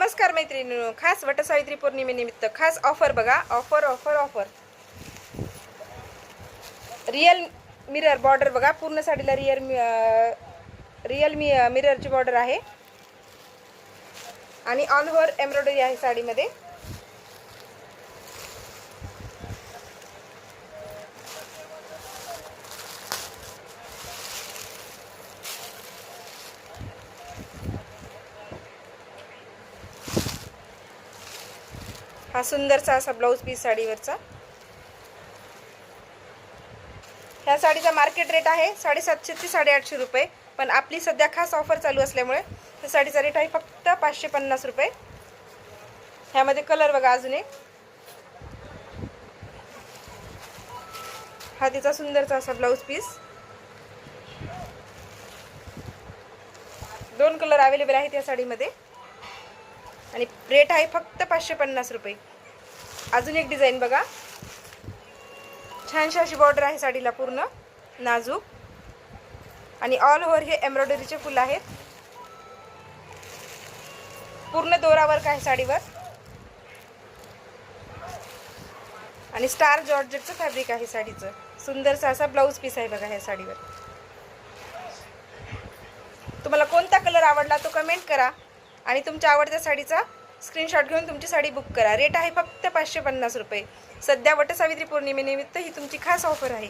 नमस्कार मैत्रिणींनो, खास वटसावित्री पौर्णिमेनिमित्त खास ऑफर बघा. Offer offer offer. Real mirror border बघा. पूर्ण साडीला रियल मिररची बॉर्डर आहे आणि ऑल ओव्हर एम्ब्रॉयडरी आहे साडीमध्ये. हा सुंदरसा असा ब्लाऊज पीस साडीवरचा. ह्या साडीचा मार्केट रेट आहे 750 ते 850 रुपये, पण आपली सध्या खास ऑफर चालू असल्यामुळे या साडीचा रेट आहे फक्त 550 रुपये. ह्यामध्ये कलर बघा अजून एक. हा तिचा सुंदरचा असा ब्लाऊज पीस. 2 कलर अवेलेबल आहेत या साडीमध्ये आणि रेट आहे फक्त 550 रुपये. अजून एक डिझाईन बघा. छानशी अशी बॉर्डर आहे साडीला पूर्ण नाजूक आणि ऑल ओव्हर हे एम्ब्रॉयडरीचे फुल आहेत. पूर्ण दोरा वर्क आहे साडीवर आणि स्टार जॉर्जेटचं फॅब्रिक आहे साडीचं. सुंदरसा असा ब्लाऊज पीस आहे बघा ह्या साडीवर. तुम्हाला कोणता कलर आवडला तो कमेंट करा आणि तुमच्या आवडत्या साडीचा स्क्रीनशॉट घेऊन तुमची साडी बुक करा. रेट आहे फक्त 550 रुपये. सध्या वटसावित्री पौर्णिमेनिमित्त ही तुमची खास ऑफर आहे.